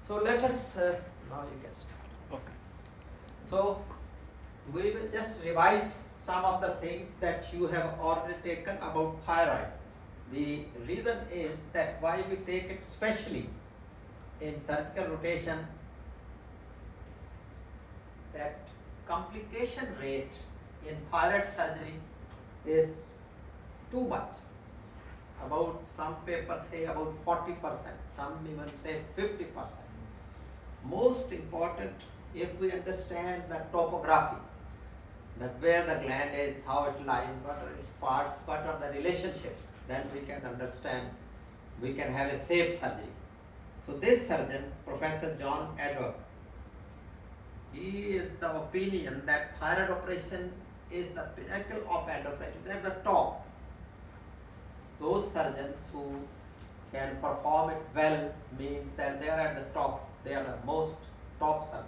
So let us, now you can start. Okay. So we will just revise some of the things that you have already taken about thyroid. The reason is that why we take it specially in surgical rotation, that complication rate in thyroid surgery is too much. About some papers say about 40%, some even say 50%. Most important, if we understand the topography, that where the gland is, how it lies, what are its parts, what are the relationships, then we can understand, we can have a safe surgery. So this surgeon, Professor John Edward, he is the opinion that thyroid operation is the pinnacle of endocrine, they're the top. Those surgeons who can perform it well means that they are at the top, they are the most top surgeons.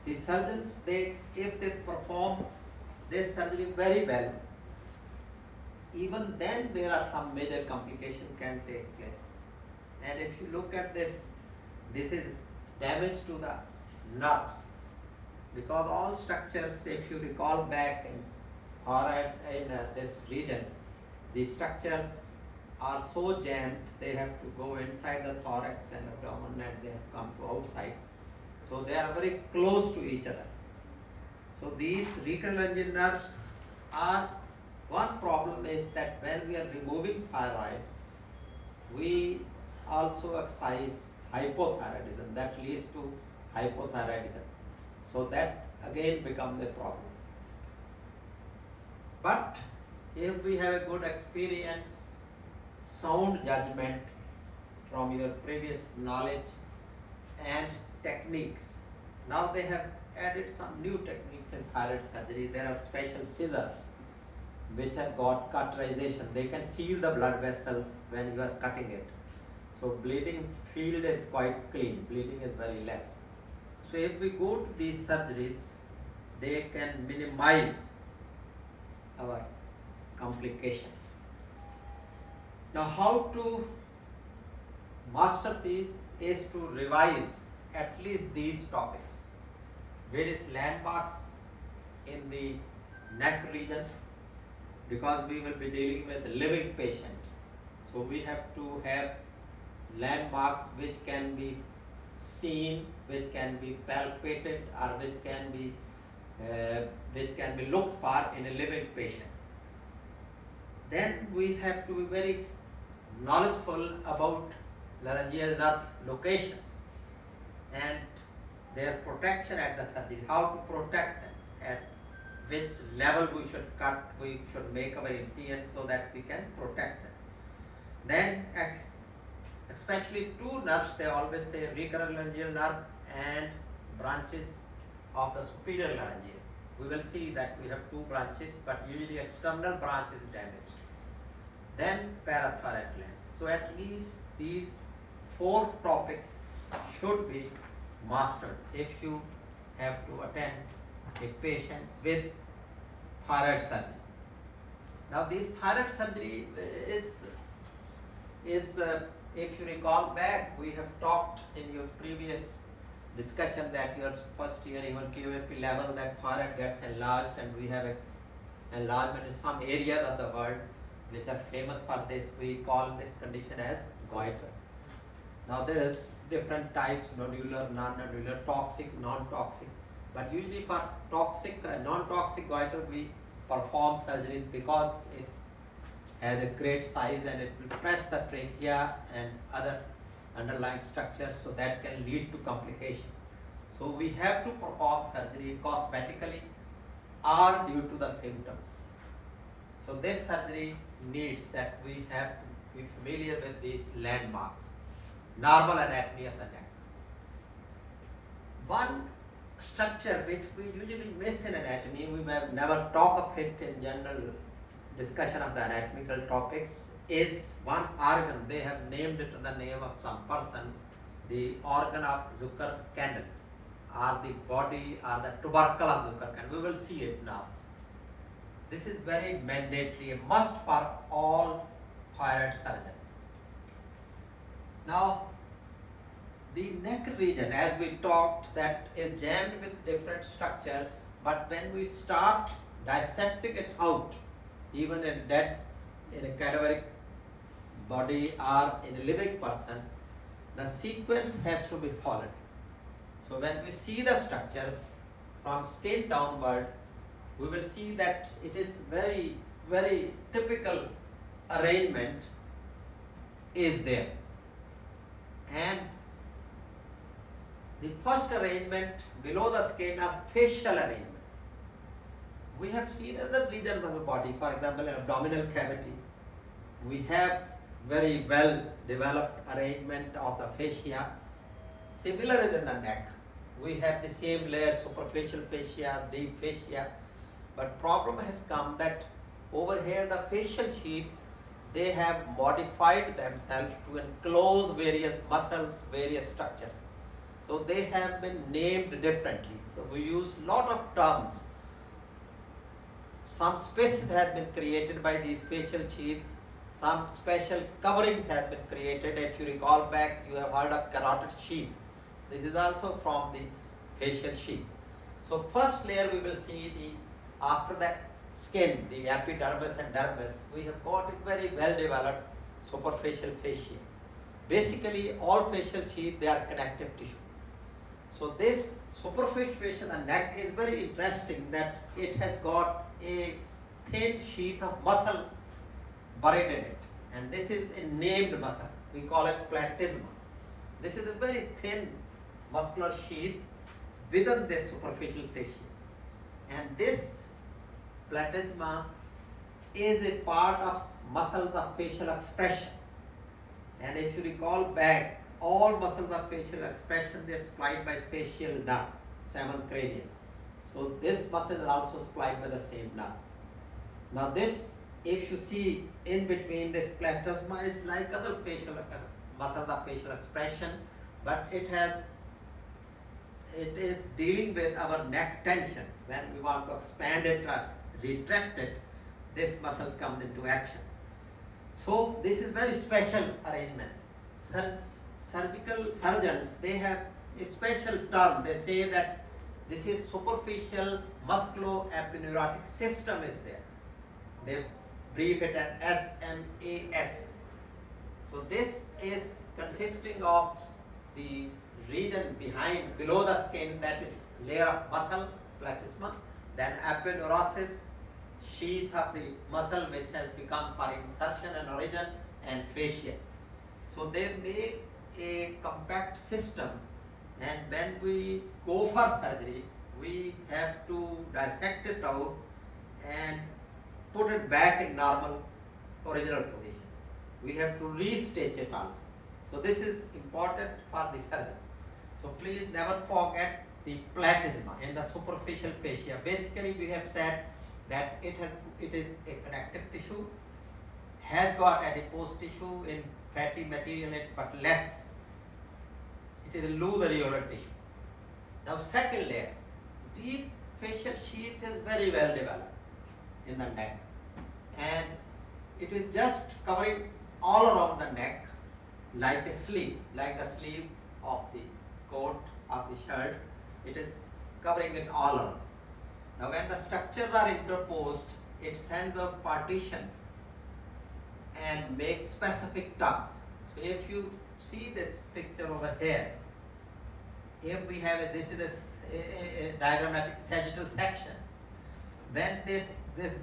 The surgeons, if they perform this surgery very well, even then there are some major complications can take place. And if you look at this, this is damage to the nerves, because all structures, if you recall back in thyroid in this region, the structures are so jammed, they have to go inside the thorax and abdomen, and they have come to outside. So they are very close to each other. So these recurrent nerves are, one problem is that when we are removing thyroid, we also excise hypothyroidism, that leads to hypothyroidism. So that again becomes a problem. But if we have a good experience, sound judgment from your previous knowledge and techniques, now they have added some new techniques in thyroid surgery. There are special scissors which have got cauterization. They can seal the blood vessels when you are cutting it. So bleeding field is quite clean, bleeding is very less. So if we go to these surgeries, they can minimize our complications. Now how to master these is to revise at least these topics. Various landmarks in the neck region, because we will be dealing with a living patient. So we have to have landmarks which can be seen, which can be palpated, or which can be looked for in a living patient. Then we have to be very knowledgeable about laryngeal nerve locations and their protection at the surgery, how to protect them, at which level we should cut, we should make our incisions so that we can protect them. Then especially two nerves, they always say recurrent laryngeal nerve and branches of the superior laryngeal. We will see that we have two branches, but usually external branch is damaged. Then parathyroid gland. So at least these four topics should be mastered if you have to attend a patient with thyroid surgery. Now this thyroid surgery is if you recall back, we have talked in your previous discussion that your first year even POFP level, that thyroid gets enlarged, and we have a enlargement in some areas of the world which are famous for this. We call this condition as goiter. Now there is different types, nodular, non-nodular, toxic, non-toxic. But usually for toxic, non-toxic goiter, we perform surgeries because it has a great size and it will press the trachea and other underlying structures, so that can lead to complication. So we have to perform surgery cosmetically or due to the symptoms. So this surgery needs that we have to be familiar with these landmarks. Normal anatomy of the neck. One structure which we usually miss in anatomy, we have never talked of it in general discussion of the anatomical topics, is one organ. They have named it the name of some person, the organ of Zucker-Kendall, or the body or the tubercle of Zucker-Kendall. We will see it now. This is very mandatory, a must for all thyroid surgeons. Now, The neck region, as we talked, that is jammed with different structures, but when we start dissecting it out, even in a cadaveric body or in a living person, the sequence has to be followed. So when we see the structures from skin downward, we will see that it is very, very typical arrangement is there. And the first arrangement below the skin is facial arrangement. We have seen other regions of the body, for example, abdominal cavity. We have very well developed arrangement of the fascia. Similar is in the neck. We have the same layer, superficial fascia, deep fascia. But problem has come that over here the facial sheaths, they have modified themselves to enclose various muscles, various structures. So they have been named differently. So we use lot of terms. Some spaces have been created by these facial sheaths. Some special coverings have been created. If you recall back, you have heard of carotid sheath. This is also from the facial sheath. So first layer we will see after that skin, the epidermis and dermis, we have got a very well developed superficial fascia. Basically all facial sheath, they are connective tissue. So this superficial fascia, the neck, is very interesting that it has got a thin sheath of muscle buried in it, and this is a named muscle. We call it platysma. This is a very thin muscular sheath within this superficial fascia, and this platysma is a part of muscles of facial expression. And if you recall back, all muscles of facial expression, they are supplied by facial nerve, seventh cranium. So this muscle is also supplied by the same nerve. Now this, if you see in between, this platysma is like other facial muscles of facial expression, but it is dealing with our neck tensions. When we want to expand it or retract it, this muscle comes into action. So this is very special arrangement. Surgical surgeons, they have a special term. They say that this is superficial musculoepineurotic system is there. They brief it as SMAS. So this is consisting of the region below the skin, that is layer of muscle, platysma, then aponeurosis, sheath of the muscle which has become for insertion and origin, and fascia. So they make a compact system, and when we go for surgery, we have to dissect it out and put it back in normal original position. We have to restitch it also. So this is important for the surgeon. So please never forget the platysma in the superficial fascia. Basically we have said that it is a connective tissue, has got adipose tissue in fatty material but less. It is a loose areolar tissue. Now second layer, deep facial sheath is very well developed in the neck, and it is just covering all around the neck like a sleeve, like the sleeve of the coat, of the shirt. It is covering it all around. Now when the structures are interposed, it sends out partitions and makes specific terms. So if you see this picture over here, we have this is a diagrammatic sagittal section. When this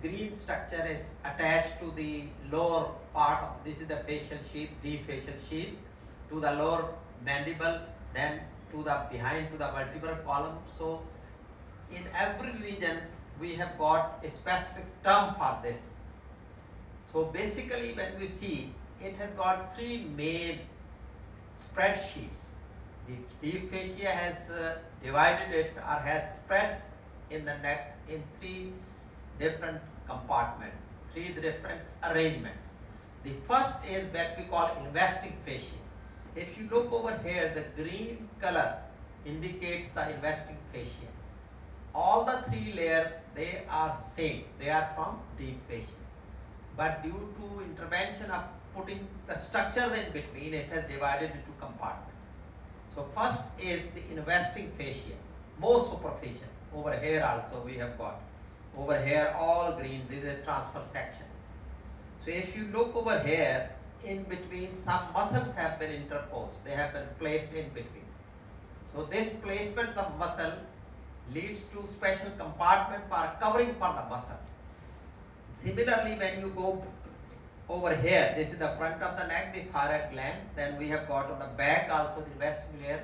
green structure is attached to the lower part of, this is the facial sheath, deep facial sheath, to the lower mandible, then to the behind to the vertebral column. So in every region we have got a specific term for this. So basically when we see, it has got three main spreadsheets. The deep fascia has divided it or has spread in the neck in three different compartments, three different arrangements. The first is what we call investing fascia. If you look over here, the green color indicates the investing fascia. All the three layers, they are same. They are from deep fascia. But due to intervention of putting the structures in between, it has divided into compartments. So first is the investing fascia, most superficial. Over here also we have got. Over here all green, this is a transfer section. So if you look over here, in between some muscles have been interposed, they have been placed in between. So this placement of muscle leads to special compartment for covering for the muscles. Similarly, when you go over here, this is the front of the neck, the thyroid gland, then we have got on the back also the investing layer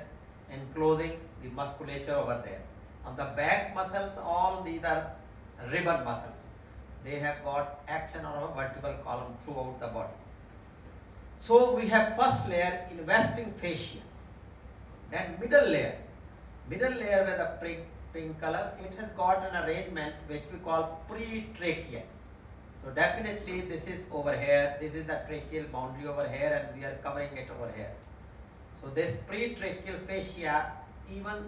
enclosing the musculature over there. On the back muscles, all these are ribbon muscles. They have got action on a vertebral column throughout the body. So we have first layer, investing fascia. Then middle layer with the pink color, it has got an arrangement which we call pretracheal. So definitely this is over here, this is the tracheal boundary over here, and we are covering it over here. So this pretracheal fascia, even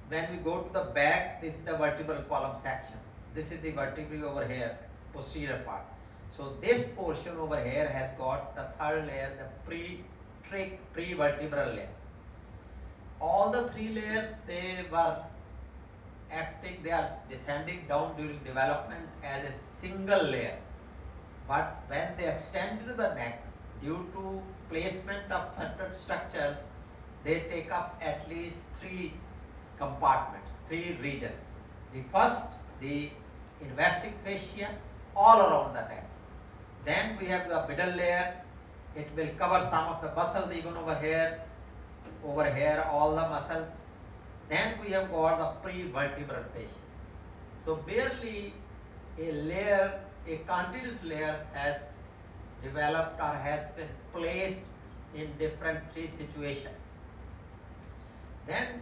when we go to the back, this is the vertebral column section. This is the vertebrae over here, posterior part. So this portion over here has got the third layer, the prevertebral layer. All the three layers, they were acting, they are descending down during development as a single layer. But when they extend to the neck, due to placement of certain structures, they take up at least three compartments, three regions. The first, the investing fascia, all around the neck. Then we have the middle layer, it will cover some of the muscles even over here, all the muscles. Then we have got the prevertebral fascia. So barely a layer, a continuous layer has developed or has been placed in different three situations. Then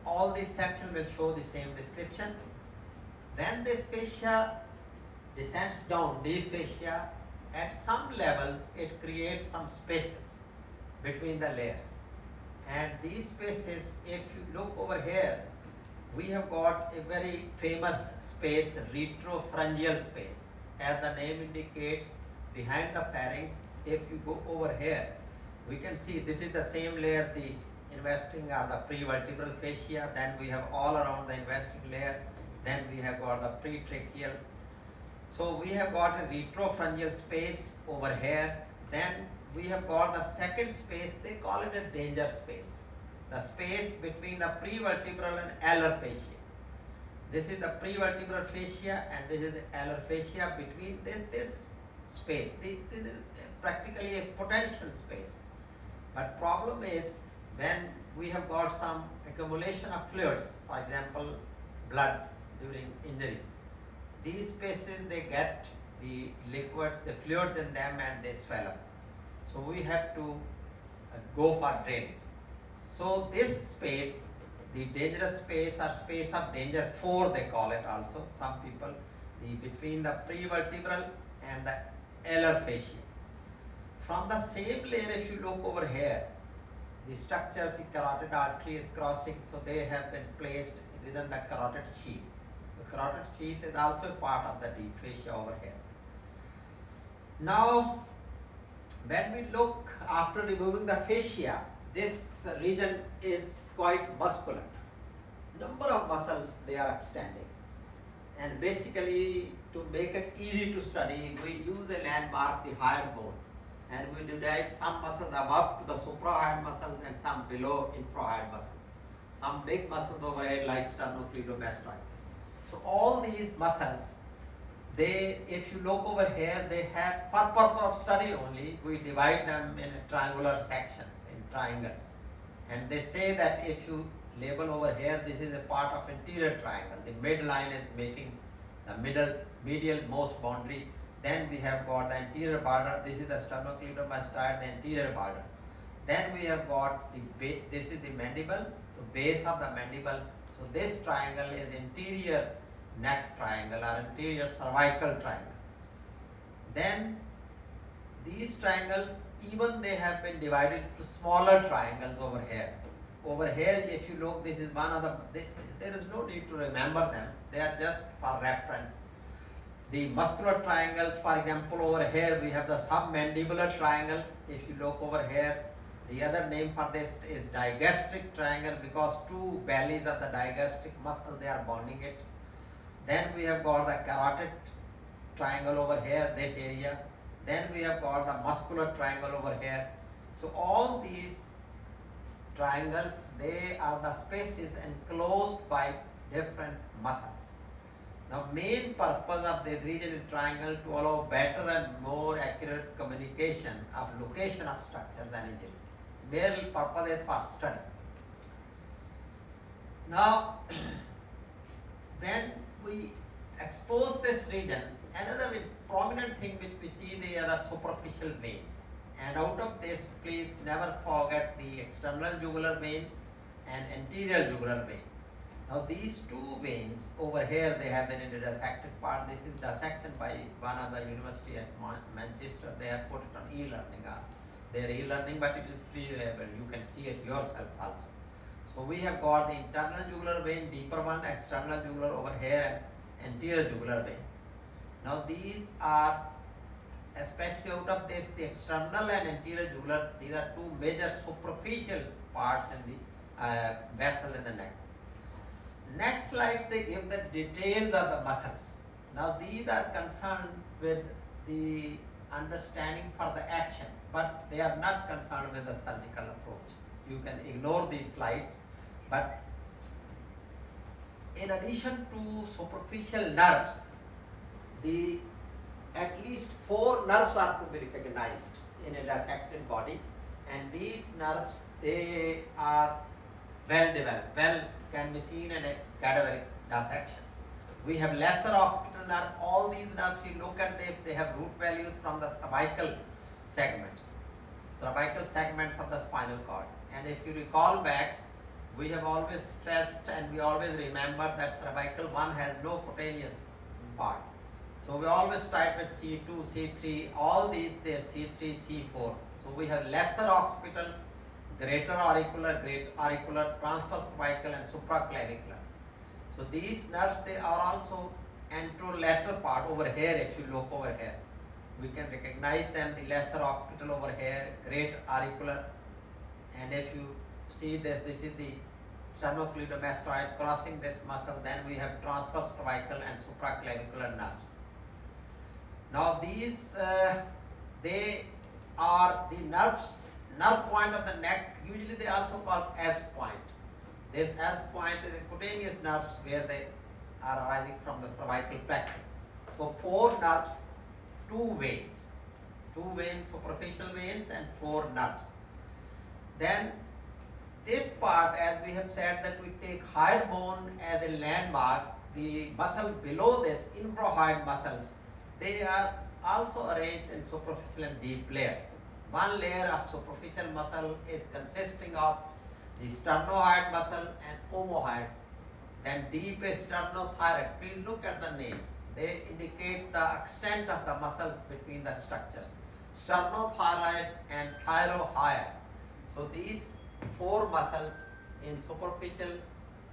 all these sections will show the same description. Then this fascia descends down, deep fascia. At some levels, it creates some spaces between the layers. And these spaces, if you look over here, we have got a very famous space, retropharyngeal space. As the name indicates, behind the pharynx, if you go over here, we can see this is the same layer, the investing or the prevertebral fascia. Then we have all around the investing layer. Then we have got the pretracheal. So we have got a retropharyngeal space over here. Then we have got the second space, they call it a danger space. The space between the prevertebral and alar fascia. This is the prevertebral fascia and this is the alar fascia. Between this space, this is practically a potential space. But problem is when we have got some accumulation of fluids, for example, blood during injury, these spaces, they get the liquids, the fluids in them, and they swell up. So we have to go for drainage. So this space, the dangerous space or space of danger 4 they call it also, some people, between the prevertebral and the alar fascia. From the same layer, if you look over here, the structures, the carotid artery is crossing, so they have been placed within the carotid sheath. So carotid sheath is also a part of the deep fascia over here. Now, when we look after removing the fascia, this region is quite muscular. Number of muscles they are extending. And basically, to make it easy to study, we use a landmark, the hyoid bone. And we divide some muscles above to the suprahyoid muscles and some below infrahyoid muscles. Some big muscles overhead like sternocleidomastoid. So all these muscles, they, if you look over here, they have, for purpose of study only, we divide them in triangular sections, in triangles. And they say that if you label over here, this is a part of anterior triangle. The midline is making the medial most boundary. Then we have got the anterior border. This is the sternocleidomastoid, the anterior border. Then we have got this is the mandible, the base of the mandible. So this triangle is anterior neck triangle or anterior cervical triangle. Then these triangles, even they have been divided to smaller triangles over here. Over here, if you look, this is one of the, there is no need to remember them. They are just for reference. The muscular triangles, for example, over here we have the submandibular triangle. If you look over here, The other name for this is digastric triangle, because two bellies of the digastric muscle, they are bonding it. Then we have got the carotid triangle over here, this area. Then we have got the muscular triangle over here. So all these triangles, they are the spaces enclosed by different muscles. Now main purpose of the region in triangle to allow better and more accurate communication of location of structures and injury. Main purpose is for study. Now when we expose this region, another prominent thing which we see, they are the superficial veins. And out of this, please never forget the external jugular vein and anterior jugular vein. Now these two veins over here, they have been in the dissected part. This is dissection by one of the university at Manchester. They have put it on e-learning. Their e-learning, but it is free available. You can see it yourself also. So we have got the internal jugular vein, deeper one, external jugular over here, and anterior jugular vein. Now these are, especially out of this, the external and anterior jugular, these are two major superficial parts in the vessel in the neck. Next slide, they give the details of the muscles. Now these are concerned with the understanding for the actions, but they are not concerned with the surgical approach. You can ignore these slides, but in addition to superficial nerves, the at least 4 nerves are to be recognized in a dissected body, and these nerves, they are well developed, can be seen in a cadaveric dissection. We have lesser occipital nerve. All these nerves, you look at them, they have root values from the cervical segments of the spinal cord. And if you recall back, we have always stressed and we always remember that cervical one has no cutaneous part. So we always start with C2, C3, all these, they are C3, C4. So we have lesser occipital, greater auricular, transverse cervical, and supraclavicular. So these nerves, they are also anterolateral part over here. If you look over here, we can recognize them, the lesser occipital over here, great auricular. And if you see this, this is the sternocleidomastoid crossing this muscle. Then we have transverse cervical and supraclavicular nerves. Now these, they are the nerve point of the neck. Usually they are also called Erb's point. This Erb's point is a cutaneous nerves where they are arising from the cervical plexus. So 4 nerves, 2 veins, superficial veins, and 4 nerves. Then this part, as we have said that we take hyoid bone as a landmark, the muscles below this, infrahyoid muscles, they are also arranged in superficial and deep layers. One layer of superficial muscle is consisting of the sternohyoid muscle and omohyoid. Then deep is sternothyroid. Please look at the names. They indicate the extent of the muscles between the structures. Sternothyroid and thyrohyoid. So these 4 muscles in superficial,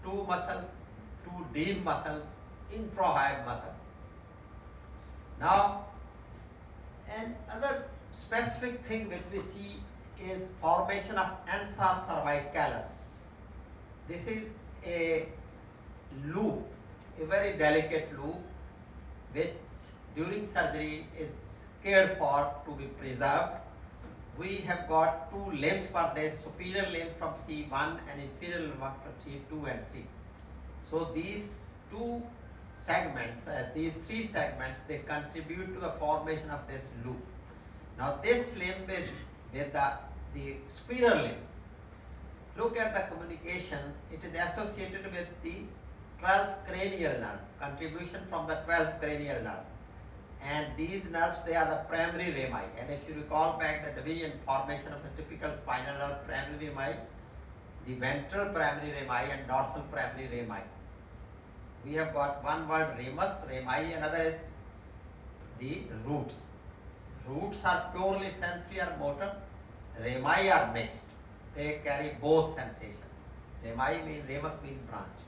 2 muscles, 2 deep muscles, infrahyoid muscle. Now, another specific thing which we see is formation of ansa cervicalis. This is a loop, a very delicate loop, which during surgery is cared for to be preserved. We have got 2 limbs for this, superior limb from C1 and inferior limb from C2 and 3. So these 2 segments, these 3 segments, they contribute to the formation of this loop. Now this limb is with the superior limb. Look at the communication. It is associated with the 12th cranial nerve, contribution from the 12th cranial nerve. And these nerves, they are the primary rami. And if you recall back the division formation of a typical spinal nerve, primary rami, the ventral primary rami and dorsal primary rami. We have got one word ramus, rami, another is the roots. Roots are purely sensory or motor, rami are mixed. They carry both sensations. Ramus means branch.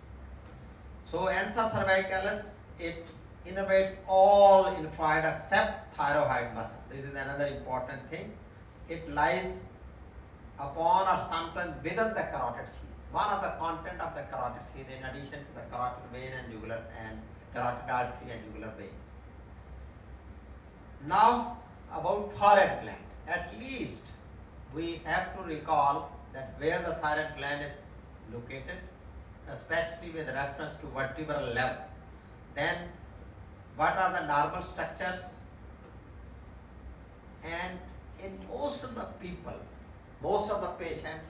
So ansa cervicalis, it innervates all infrahyoid except thyroid muscle. This is another important thing. It lies upon or sometimes within the carotid sheath. One of the content of the carotid sheath in addition to the carotid vein and jugular and carotid artery and jugular veins. Now about thyroid gland. At least we have to recall that where the thyroid gland is located, especially with reference to vertebral level. Then what are the normal structures? And in most of the people, most of the patients,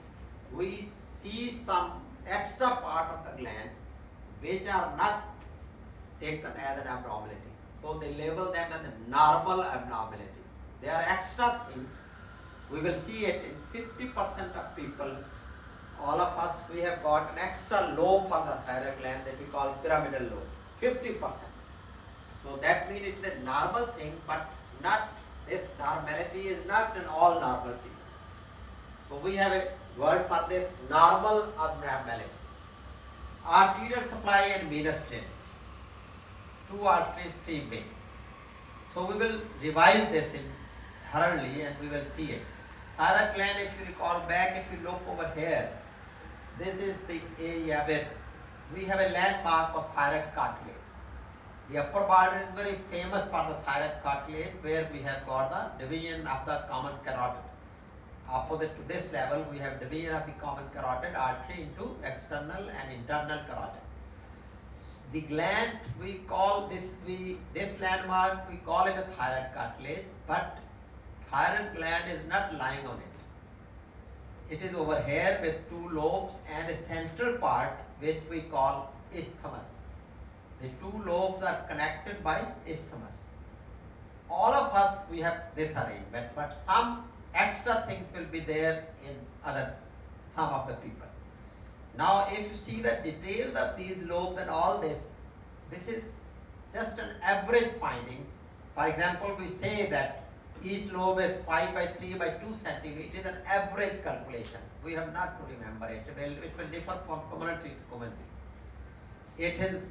we see some extra part of the gland which are not taken as an abnormality. So they label them as normal abnormalities. They are extra things. We will see it in 50% of people. All of us, we have got an extra lobe for the thyroid gland that we call pyramidal lobe, 50%. So that means it's a normal thing, but not, this normality is not in all normal people. So we have a word for this, normal abnormality. Arterial supply and venous drainage. 2 arteries, 3 veins. So we will revise this in thoroughly and we will see it. Thyroid gland, if you recall back, if you look over here, this is the area with, we have a landmark of thyroid cartilage. The upper border is very famous for the thyroid cartilage, where we have got the division of the common carotid. Opposite to this level, we have division of the common carotid artery into external and internal carotid. The gland, we call this landmark, we call it a thyroid cartilage, but thyroid gland is not lying on it. It is over here with 2 lobes and a central part which we call isthmus. The 2 lobes are connected by isthmus. All of us, we have this arrangement, but some extra things will be there in some of the people. Now if you see the details of these lobes and all this is just an average findings. For example, we say that each lobe is 5 by 3 by 2 centimeters. It is an average calculation. We have not to remember it. It will differ from community to community. It is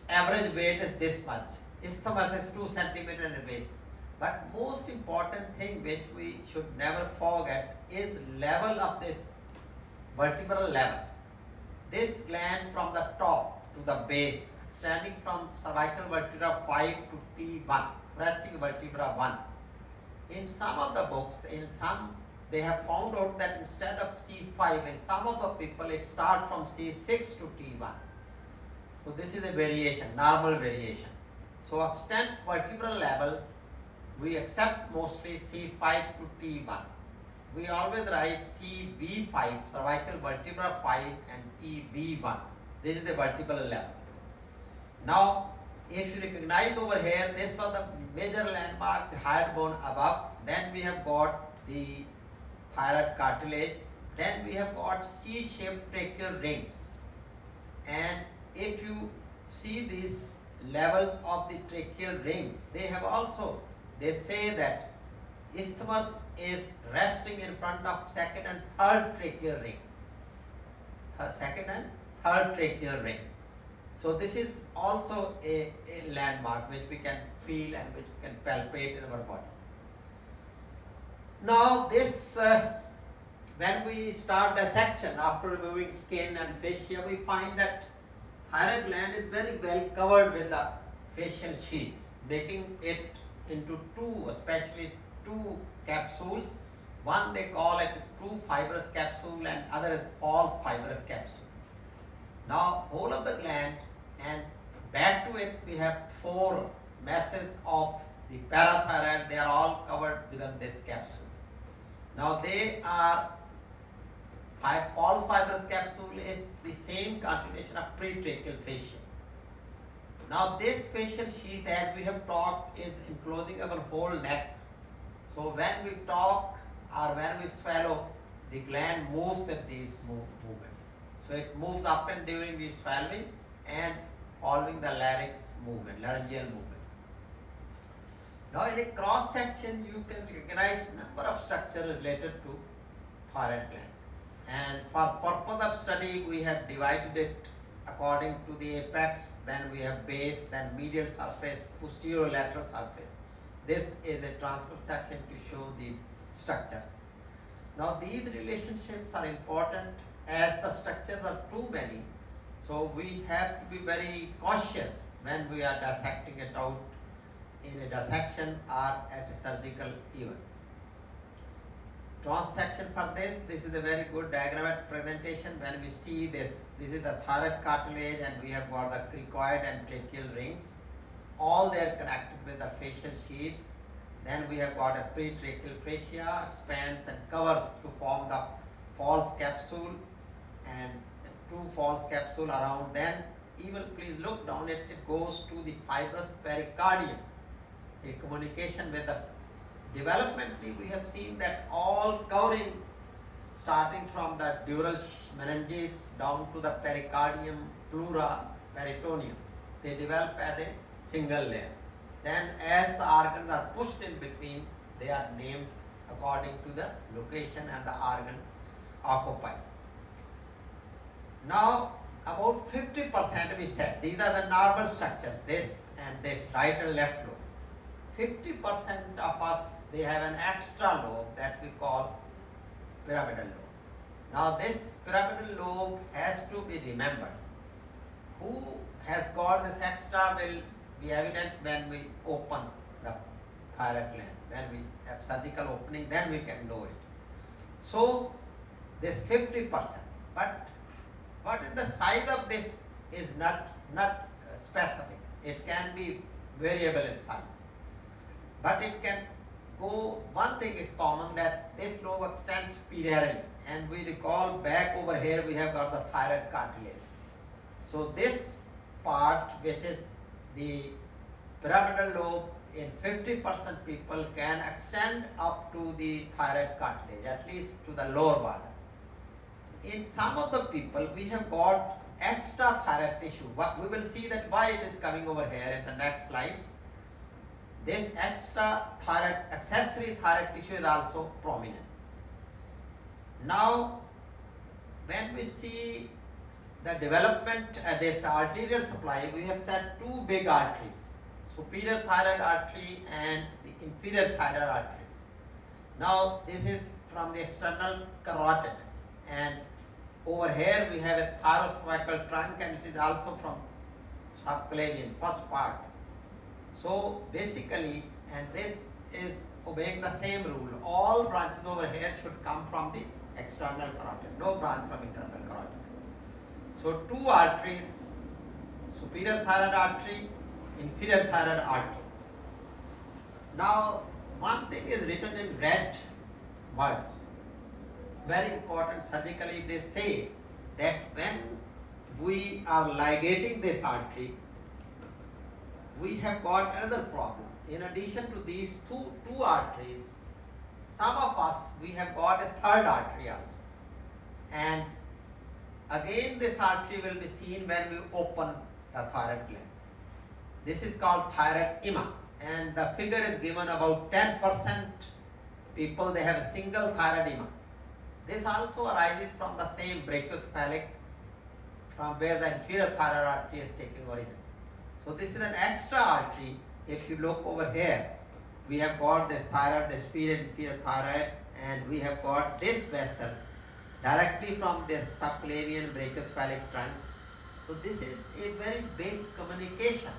average weight is this much. Isthmus is 2 centimeters in weight. But most important thing which we should never forget is level of this vertebral level. This gland from the top to the base, extending from cervical vertebra 5 to T1, thoracic vertebra 1. In some of the books, they have found out that instead of C5, in some of the people it starts from C6 to T1. So this is a variation, normal variation. So extent vertebral level, we accept mostly C5 to T1. We always write CV5, cervical vertebra 5 and TV1. This is the vertebral level. Now, if you recognize over here, this was the major landmark, the hyoid bone above. Then we have got the thyroid cartilage. Then we have got C-shaped tracheal rings. And if you see this level of the tracheal rings, they say that isthmus is resting in front of second and third tracheal ring. Second and third tracheal ring. So this is also a landmark which we can feel and which we can palpate in our body. Now this, when we start dissection after removing skin and fascia, we find that thyroid gland is very well covered with the facial sheaths, making it into especially two capsules. One they call it true fibrous capsule and other is false fibrous capsule. Now whole of the gland and back to it we have 4 masses of the parathyroid. They are all covered within this capsule. Now they are false fibrous capsule is the same continuation of pretracheal fascia. Now this facial sheath, as we have talked, is enclosing our whole neck. So when we talk or when we swallow, the gland moves with these movements. So it moves up and during the swallowing and following the larynx movement, laryngeal movement. Now in a cross section you can recognize number of structures related to thyroid gland. And for purpose of study we have divided it according to the apex, then we have base, then medial surface, posterior lateral surface. This is a transverse section to show these structures. Now these relationships are important as the structures are too many, so we have to be very cautious when we are dissecting it out in a dissection or at a surgical event. Cross section for this is a very good diagrammatic presentation. When we see this is the thyroid cartilage and we have got the cricoid and tracheal rings. All they are connected with the facial sheaths. Then we have got a pretracheal fascia, expands and covers to form the false capsule and two false capsule around. Then even please look down it goes to the fibrous pericardium, a communication with the developmentally we have seen that all covering starting from the dural meninges down to the pericardium, pleura, peritoneum. They develop as a single layer. Then as the organs are pushed in between, they are named according to the location and the organ occupied. Now about 50% we said, these are the normal structure, this and this, right and left lobe. 50% of us, they have an extra lobe that we call pyramidal lobe. Now this pyramidal lobe has to be remembered. Who has got this extra will be evident when we open the thyroid gland. When we have surgical opening, then we can know it. So this 50%, but what is the size of this is not specific. It can be variable in size. But it can go, one thing is common that this lobe extends superiorly, and we recall back over here we have got the thyroid cartilage. So this part which is the pyramidal lobe in 50% people can extend up to the thyroid cartilage, at least to the lower border. In some of the people we have got extra thyroid tissue. We will see that why it is coming over here in the next slides. This extra thyroid, accessory thyroid tissue is also prominent. Now, when we see the development of this arterial supply, we have said two big arteries, superior thyroid artery and the inferior thyroid arteries. Now, this is from the external carotid, and over here we have a thoracocervical trunk, and it is also from subclavian, first part. So basically, and this is obeying the same rule, all branches over here should come from the external carotid, no branch from internal carotid. So two arteries, superior thyroid artery, inferior thyroid artery. Now one thing is written in red words, very important surgically. They say that when we are ligating this artery, we have got another problem. In addition to these two arteries, some of us, we have got a third artery also. And again this artery will be seen when we open the thyroid gland. This is called thyroidema, and the figure is given about 10% people, they have a single thyroidema. This also arises from the same brachiocephalic, from where the inferior thyroid artery is taking origin. So this is an extra artery. If you look over here, we have got this thyroid, the superior inferior thyroid, and we have got this vessel directly from this subclavian brachiocephalic trunk. So this is a very big communication,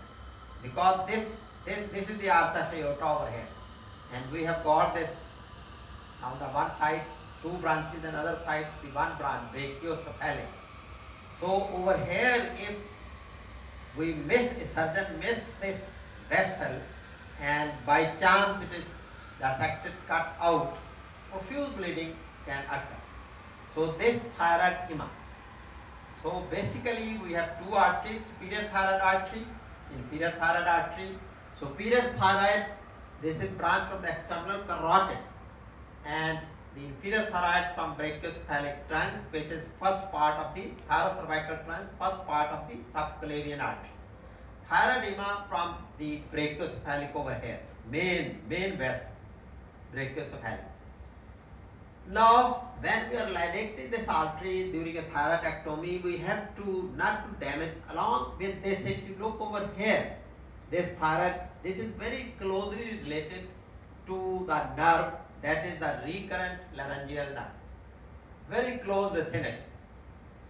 because this is the arch aorta over here, and we have got this on the one side two branches, and other side the one branch brachiocephalic. So over here, if we miss, a surgeon miss this vessel and by chance it is dissected, cut out, profuse bleeding can occur. So this thyroidema. So basically we have two arteries, superior thyroid artery, inferior thyroid artery. Superior thyroid, this is branch from the external carotid, and the inferior thyroid from brachiocephalic trunk, which is first part of the thoracocervical trunk, first part of the subclavian artery. Thyroidema from the brachiocephalic over here, main vessel, brachiocephalic. Now, when we are ligating this artery during a thyroidectomy, we have to not to damage. Along with this, if you look over here, this thyroid, this is very closely related to the nerve that is the recurrent laryngeal nerve, very close vicinity.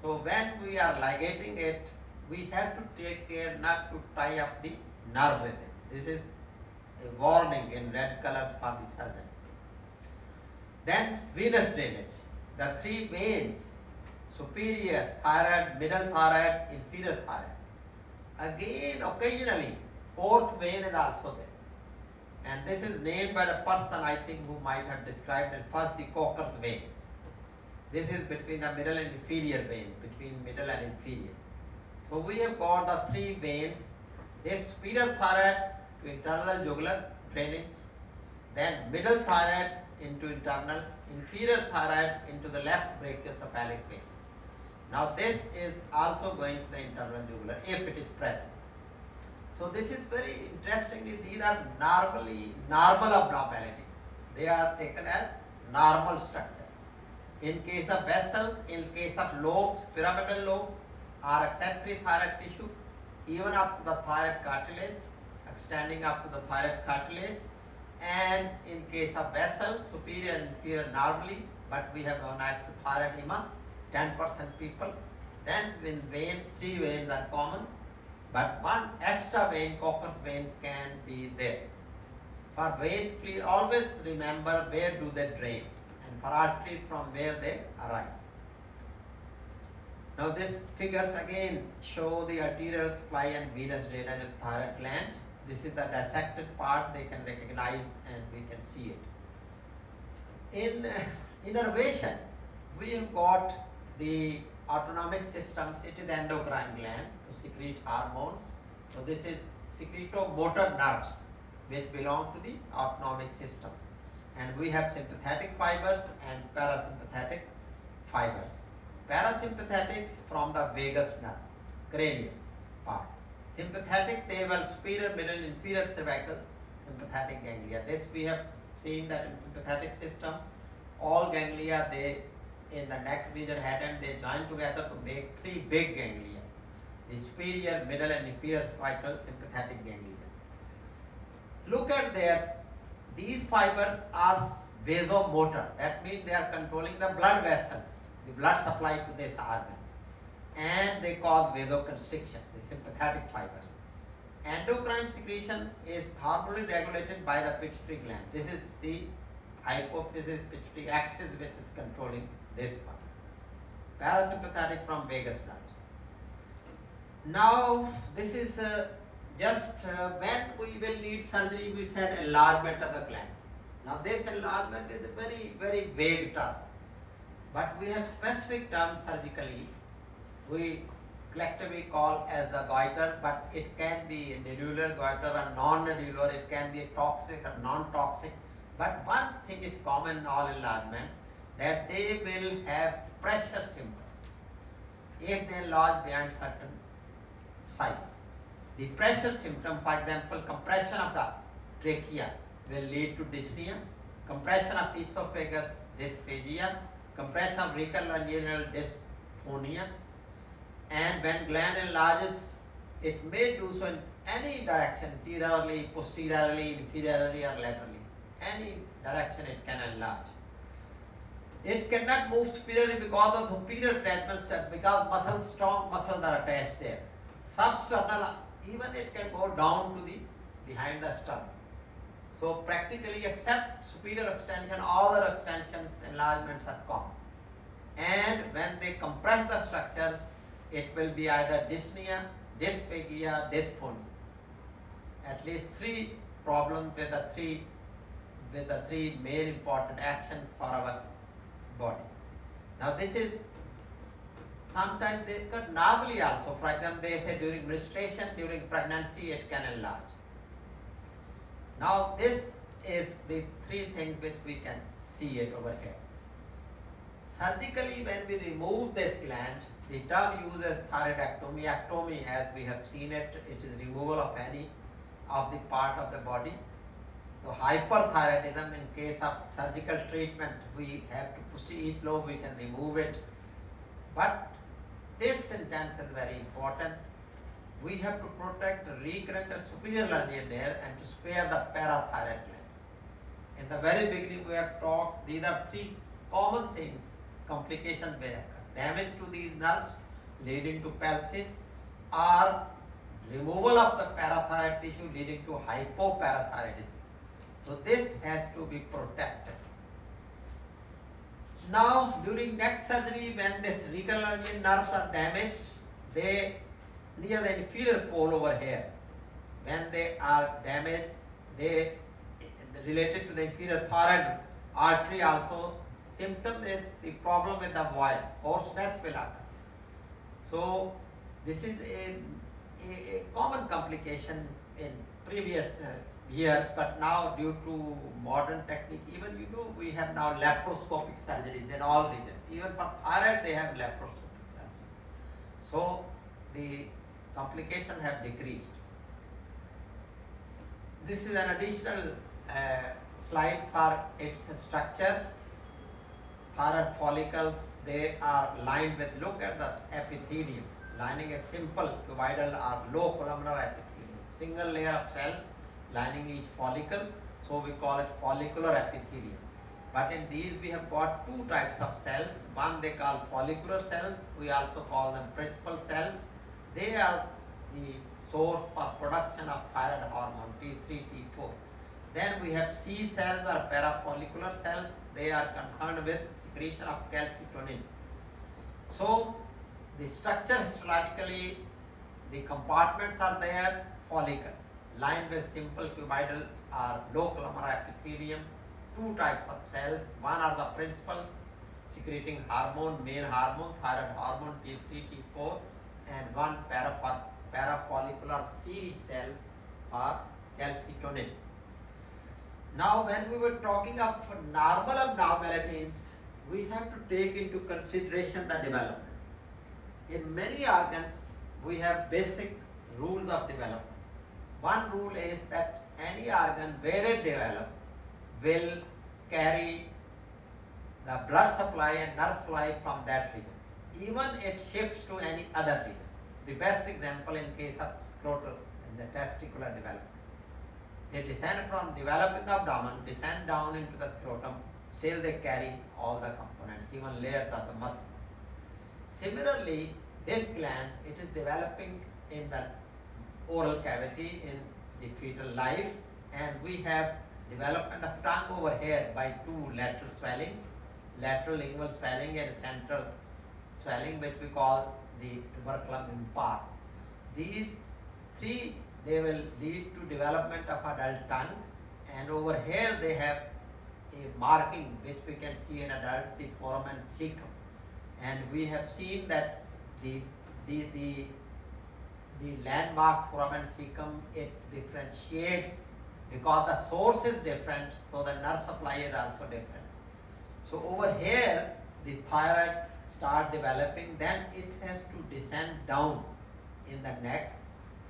So when we are ligating it, we have to take care not to tie up the nerve with it. This is a warning in red colors for the surgeon. Then venous drainage. The three veins, superior thyroid, middle thyroid, inferior thyroid. Again, occasionally, fourth vein is also there. And this is named by the person, I think, who might have described it first, the Coker's vein. This is between the middle and inferior vein, between middle and inferior. So we have got the three veins. This superior thyroid to internal jugular drainage, then middle thyroid into internal, inferior thyroid into the left brachiocephalic vein. Now this is also going to the internal jugular if it is present. So this is very interestingly, these are normal abnormalities. They are taken as normal structures. In case of vessels, in case of lobes, pyramidal lobe or accessory thyroid tissue, even up to the thyroid cartilage, extending up to the thyroid cartilage, and in case of vessels, superior and inferior normally, but we have an exothyroidema, 10% people. Then in veins, three veins are common, but one extra vein, Coker's vein, can be there. For veins, please always remember where do they drain, and for arteries from where they arise. Now these figures again show the arterial supply and venous drainage of thyroid gland. This is the dissected part, they can recognize and we can see it. In innervation, we have got the autonomic systems. It is the endocrine gland to secrete hormones. So this is secretomotor nerves which belong to the autonomic systems. And we have sympathetic fibers and parasympathetic fibers. Parasympathetics from the vagus nerve, cranial part. Sympathetic, they have superior, middle, inferior cervical sympathetic ganglia. This we have seen that in sympathetic system, all ganglia, they in the neck region, head and they join together to make three big ganglia. The superior, middle and inferior cervical sympathetic ganglia. Look at there, these fibers are vasomotor. That means they are controlling the blood vessels, the blood supply to these organs. And they cause vasoconstriction, the sympathetic fibers. Endocrine secretion is hormonally regulated by the pituitary gland. This is the hypophysis pituitary axis which is controlling this one. Parasympathetic from vagus nerves. Now this is just when we will need surgery, we said enlargement of the gland. Now this enlargement is a very, very vague term. But we have specific terms surgically. We collectively call as the goiter, but it can be a nodular goiter or non-nodular, it can be a toxic or non-toxic. But one thing is common in all enlargement, that they will have pressure symptoms if they enlarge beyond certain size. The pressure symptom, for example, compression of the trachea will lead to dyspnea, compression of esophagus, dysphagia, compression of recurrent dysphonia, and when gland enlarges, it may do so in any direction, anteriorly, posteriorly, inferiorly or laterally. Any direction it can enlarge. It cannot move superiorly because of superior attachment set, because muscles, strong muscles are attached there. Substernal, even it can go down to the behind the sternum. So practically except superior extension, all other extensions, enlargements are common. And when they compress the structures, it will be either dyspnea, dysphagia, dysphonia. At least three problems with the three main important actions for our body. Now this is sometimes they cut normally also. For example, they say during menstruation, during pregnancy, it can enlarge. Now this is the three things which we can see it over here. Surgically, when we remove this gland, the term used as thyroidectomy, ectomy as we have seen it, it is removal of any of the part of the body. So hyperthyroidism, in case of surgical treatment, we have to push each lobe, we can remove it. But this sentence is very important. We have to protect the recurrent and superior laryngeal nerve and to spare the parathyroid gland. In the very beginning we have talked, these are three common things, complication may occur. Damage to these nerves leading to palsy, or removal of the parathyroid tissue leading to hypoparathyroidism. So this has to be protected. Now during neck surgery, when this recurrent nerves are damaged, they near the inferior pole over here, when they are damaged, they related to the inferior thyroid artery also. Symptom is the problem with the voice, hoarseness will occur. So this is a common complication in previous years, but now due to modern technique, even we have now laparoscopic surgeries in all regions. Even for thyroid they have laparoscopic surgeries. So the complications have decreased. This is an additional slide for its structure. Thyroid follicles, they are lined with, look at the epithelium, lining a simple cuboidal or low columnar epithelium. Single layer of cells lining each follicle, so we call it follicular epithelium. But in these we have got two types of cells. One they call follicular cells, we also call them principal cells. They are the source for production of thyroid hormone T3, T4. Then we have C cells or parafollicular cells. They are concerned with secretion of calcitonin. So the structure histologically, the compartments are there, follicles lined with simple cuboidal or low columnar epithelium. Two types of cells. One are the principals secreting hormone, main hormone, thyroid hormone T3, T4, and one parafollicular C cells or calcitonin. Now when we were talking of normal abnormalities, we have to take into consideration the development. In many organs, we have basic rules of development. One rule is that any organ where it develops will carry the blood supply and nerve supply from that region. Even it shifts to any other region. The best example in case of scrotal and the testicular development. They descend from developing the abdomen, descend down into the scrotum, still they carry all the components, even layers of the muscles. Similarly, this gland, it is developing in the oral cavity in the fetal life, and we have development of tongue over here by two lateral swellings, lateral lingual swelling and central swelling, which we call the tuberculum impar. These three, they will lead to development of adult tongue, and over here they have a marking which we can see in adult, the foramen cecum, and we have seen that the landmark foramen cecum, it differentiates because the source is different, so the nerve supply is also different. So over here the thyroid start developing, then it has to descend down in the neck.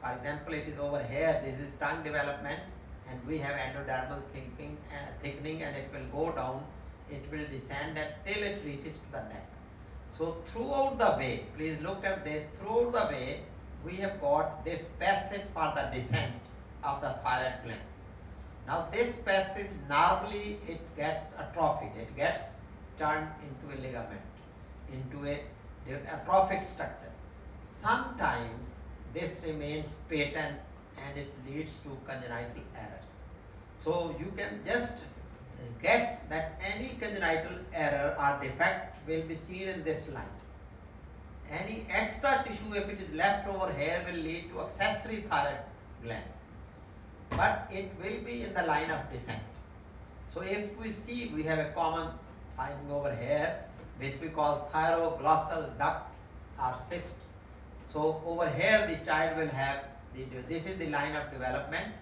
For example, it is over here, this is tongue development, and we have endodermal thickening, and it will go down, it will descend until it reaches to the neck. So throughout the way, please look at this, throughout the way we have got this passage for the descent of the thyroid gland. Now this passage, normally it gets atrophied, it gets turned into a ligament, into a atrophic structure. Sometimes this remains patent and it leads to congenital errors. So you can just guess that any congenital error or defect will be seen in this line. Any extra tissue, if it is left over here, will lead to accessory thyroid gland, but it will be in the line of descent. So if we see, we have a common finding over here which we call thyroglossal duct or cyst. So over here the child will have, this is the line of development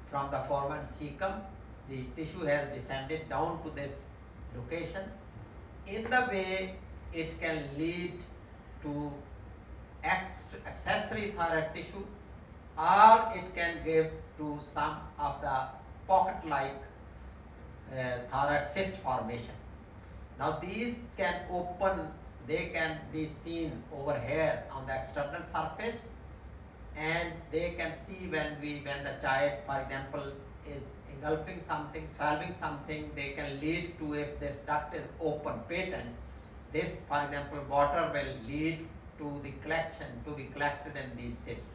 from the foramen cecum. The tissue has descended down to this location. In the way it can lead to accessory thyroid tissue, or it can give to some of the pocket-like thyroid cyst formations. Now these can open, they can be seen over here on the external surface, and they can see when the child, for example, is engulfing something, swallowing something, they can lead to, if this duct is open, patent, this, for example, water will lead to the collection, to be collected in these cysts.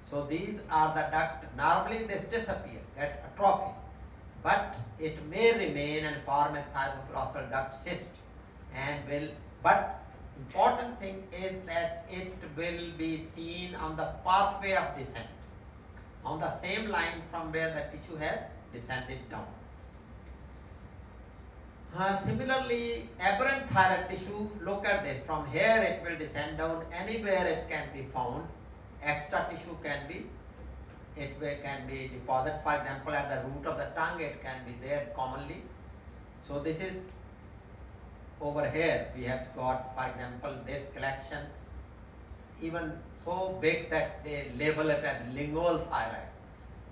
So these are the duct. Normally this disappear, get atrophy, but it may remain and form a thyroglossal duct cyst, and will. But important thing is that it will be seen on the pathway of descent, on the same line from where the tissue has descended down. Similarly, aberrant thyroid tissue, look at this, from here it will descend down, anywhere it can be found, extra tissue can be, can be deposited, for example at the root of the tongue it can be there commonly. So this is over here, we have got, for example, this collection even so big that they label it as lingual thyroid,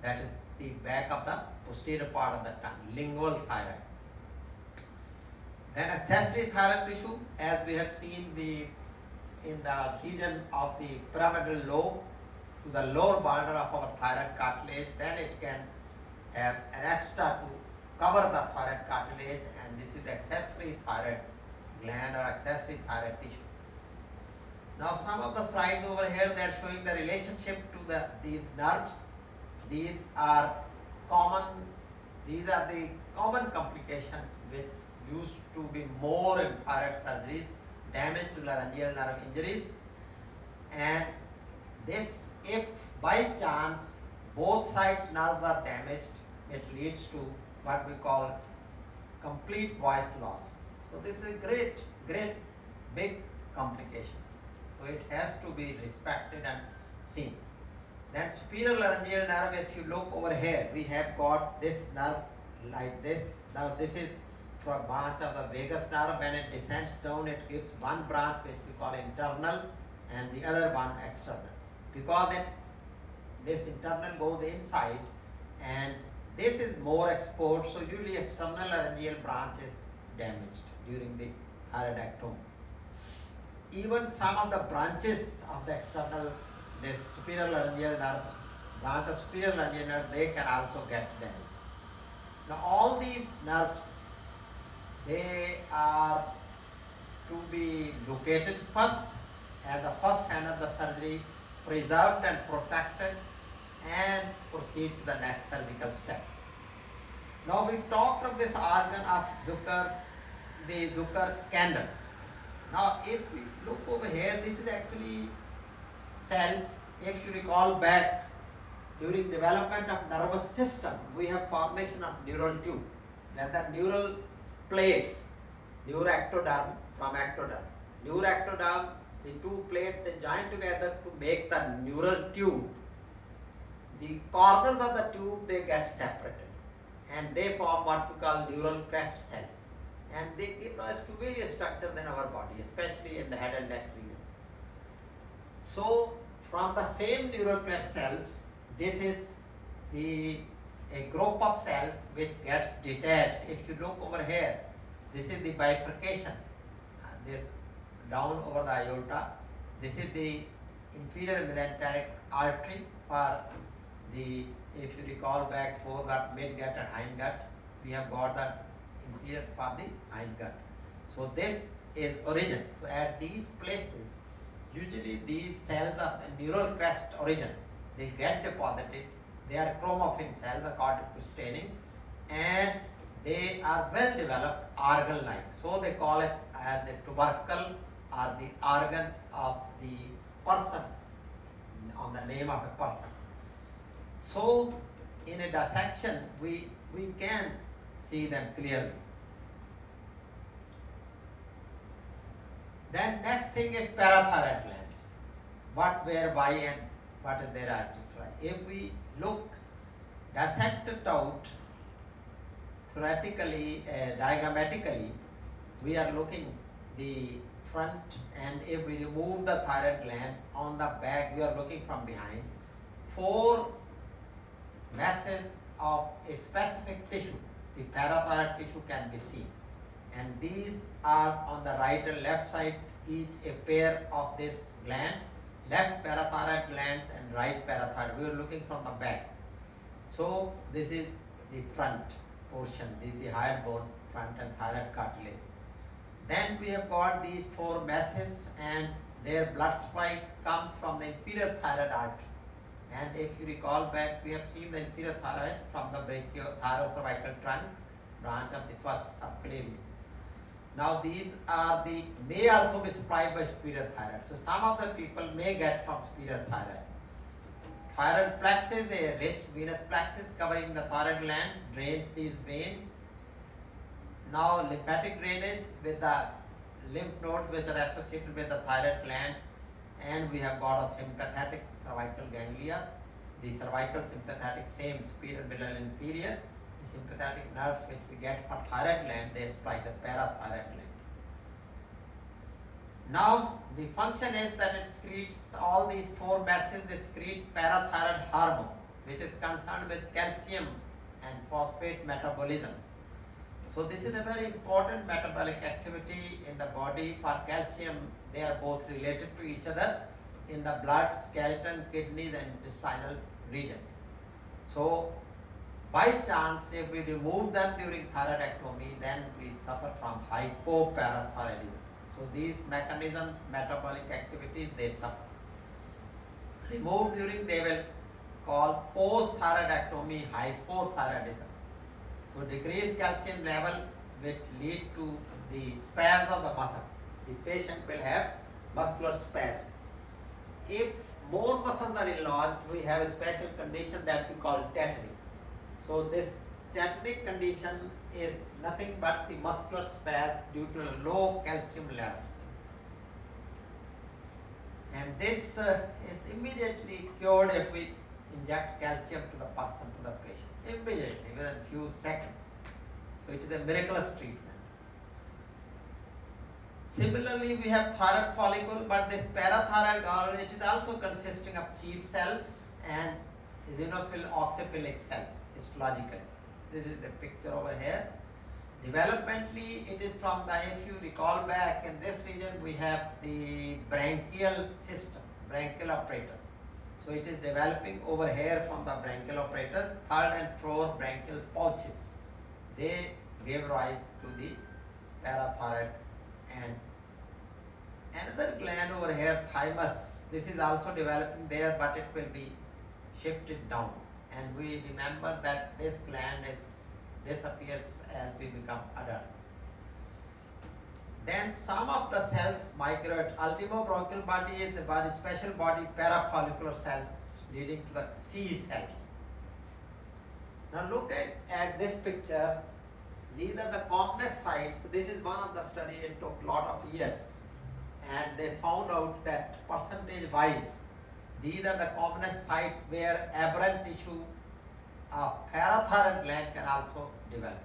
that is the back of the posterior part of the tongue, lingual thyroid. Then accessory thyroid tissue, as we have seen in the region of the pyramidal lobe to the lower border of our thyroid cartilage, then it can have an extra to cover the thyroid cartilage, and this is the accessory thyroid gland or accessory thyroid tissue. Now some of the slides over here, they are showing the relationship to these nerves. These are the common complications which used to be more in thyroid surgeries, damage to laryngeal nerve injuries, and this, if by chance both sides nerves are damaged, it leads to what we call complete voice loss. So this is a great big complication. So it has to be respected and seen. Then superior laryngeal nerve, if you look over here, we have got this nerve like this. Now this is from a branch of the vagus nerve. When it descends down, it gives one branch which we call internal and the other one external. Because this internal goes inside and this is more exposed, so usually external laryngeal branch is damaged during the thyroidectomy. Even some of the branches of the external, this superior laryngeal nerve, branch of superior laryngeal nerve, they can also get damaged. Now all these nerves, they are to be located first at the first hand of the surgery, preserved and protected, and proceed to the next surgical step. Now we talked of this organ of Zucker, the Zucker candle. Now if we look over here, this is actually cells. If you recall back, during development of nervous system, we have formation of neural tube. Then the neural plates, neuroectoderm from ectoderm. Neuroectoderm, the two plates, they join together to make the neural tube. The corners of the tube, they get separated and they form what we call neural crest cells. And they give rise to various structures in our body, especially in the head and neck regions. So from the same neural crest cells, this is a group of cells which gets detached. If you look over here, this is the bifurcation, this down over the aorta. This is the inferior mesenteric artery for the, if you recall back, foregut, midgut and hindgut, we have got the inferior for the hindgut. So this is origin. So at these places, usually these cells of the neural crest origin, they get deposited. They are chromophene cells according to stainings, and they are well developed organ-like. So they call it as the tubercle or the organs of the person, on the name of a person. So in a dissection, we can see them clearly. Then next thing is parathyroid glands. What, where, why, and what is their activity. If we look, dissect it out theoretically, diagrammatically, we are looking the front, and if we remove the thyroid gland, on the back we are looking from behind, 4 masses of a specific tissue, the parathyroid tissue, can be seen. And these are on the right and left side, each a pair of this gland, left parathyroid glands and right parathyroid. We are looking from the back. So this is the front portion, the hyoid bone front and thyroid cartilage. Then we have got these four masses and their blood supply comes from the inferior thyroid artery. And if you recall back, we have seen the inferior thyroid from the brachiocervical trunk branch of the first subclavian. Now these are may also be supplied by superior thyroid. So some of the people may get from superior thyroid. Thyroid plexus, a rich venous plexus covering the thyroid gland, drains these veins. Now lymphatic drainage with the lymph nodes which are associated with the thyroid glands, and we have got a sympathetic cervical ganglia. The cervical sympathetic, same superior, middle, and inferior. The sympathetic nerves which we get from thyroid gland, they supply the parathyroid gland. Now the function is that it secretes all these four masses, they secrete parathyroid hormone which is concerned with calcium and phosphate metabolism. So this is a very important metabolic activity in the body. For calcium, they are both related to each other in the blood, skeleton, kidneys and intestinal regions. So by chance, if we remove them during thyroidectomy, then we suffer from hypoparathyroidism. So these mechanisms, metabolic activities, they suffer. Removed during, they will call post-thyroidectomy hypothyroidism. So decreased calcium level will lead to the spasm of the muscle. The patient will have muscular spasm. If more muscles are enlarged, we have a special condition that we call tetany. So this tetanic condition is nothing but the muscular spasm due to a low calcium level. And this is immediately cured if we inject calcium to the person, to the patient. Immediately, within a few seconds. So it is a miraculous treatment. Similarly, we have thyroid follicle, but this parathyroid gland, it is also consisting of chief cells and eosinophil oxyphilic cells histologically. This is the picture over here. Developmentally, it is from the, if you recall back, in this region we have the branchial system, branchial apparatus. So it is developing over here from the branchial apparatus, third and fourth branchial pouches. They gave rise to the parathyroid. And another gland over here, thymus, this is also developing there, but it will be shifted down. And we remember that this gland disappears as we become adult. Then some of the cells migrate. Ultimobranchial body is a very special body, parafollicular cells leading to the C cells. Now look at this picture. These are the commonest sites. This is one of the study. It took a lot of years. And they found out that percentage wise, these are the commonest sites where aberrant tissue of parathyroid gland can also develop.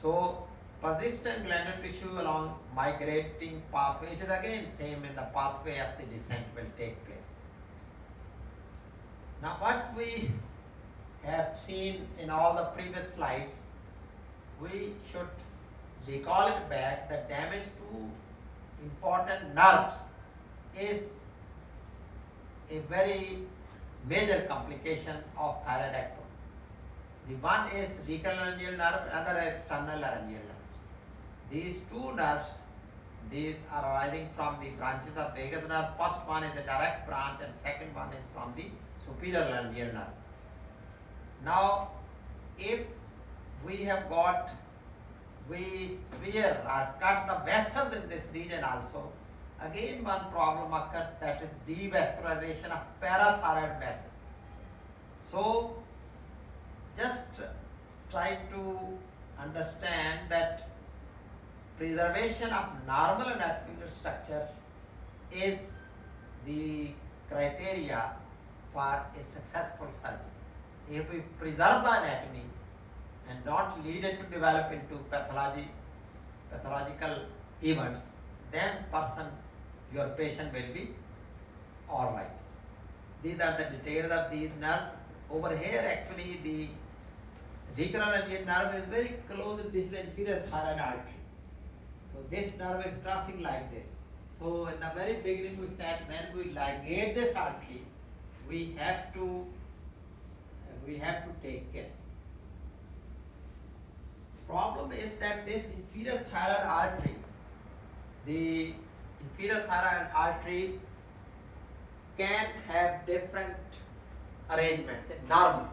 So persistent glandular tissue along migrating pathway, it is again same in the pathway of the descent will take place. Now what we have seen in all the previous slides, we should recall it back that damage to important nerves is a very major complication of thyroidectomy. The one is recurrent nerve, another external laryngeal nerves. These two nerves, these are arising from the branches of vagus nerve. First one is the direct branch and second one is from the superior laryngeal nerve. Now, if we have got, we sever or cut the vessels in this region also, again one problem occurs, that is devascularization of parathyroid vessels. So just try to understand that preservation of normal anatomical structure is the criteria for a successful surgery. If we preserve the anatomy and not lead it to develop into pathological events, then your patient will be all right. These are the details of these nerves. Over here actually the recurrent nerve is very close to this inferior thyroid artery. So this nerve is crossing like this. So in the very beginning we said when we ligate this artery, we have to we have to take care. Problem is that this inferior thyroid artery, the inferior thyroid artery can have different arrangements. Normally,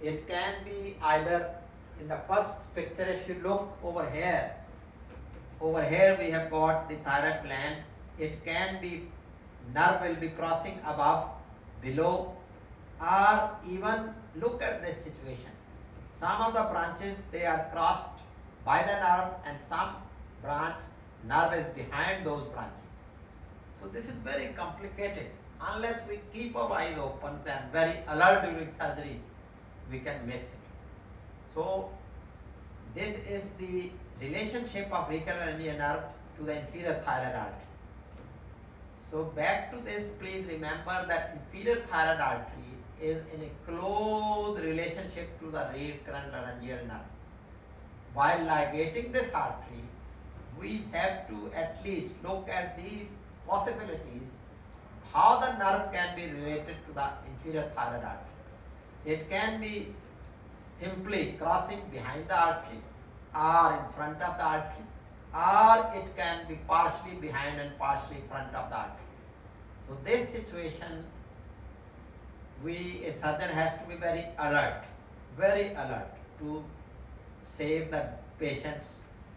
it can be either in the first picture. If you look over here we have got the thyroid gland. It can be, nerve will be crossing above, below, or even look at this situation. Some of the branches, they are crossed by the nerve, and some branch nerve is behind those branches. So this is very complicated. Unless we keep our eyes open and very alert during surgery, we can miss it. So this is the relationship of recurrent nerve to the inferior thyroid artery. So back to this, please remember that inferior thyroid artery is in a close relationship to the recurrent laryngeal nerve. While ligating this artery, we have to at least look at these possibilities, how the nerve can be related to the inferior thyroid artery. It can be simply crossing behind the artery or in front of the artery, or it can be partially behind and partially in front of the artery. So this situation, a surgeon has to be very alert to save the patients,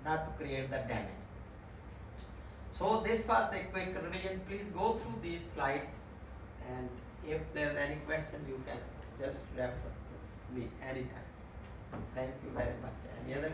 not to create the damage. So this was a quick revision. Please go through these slides, and if there is any question, you can just refer me anytime. Thank you very much. Any other?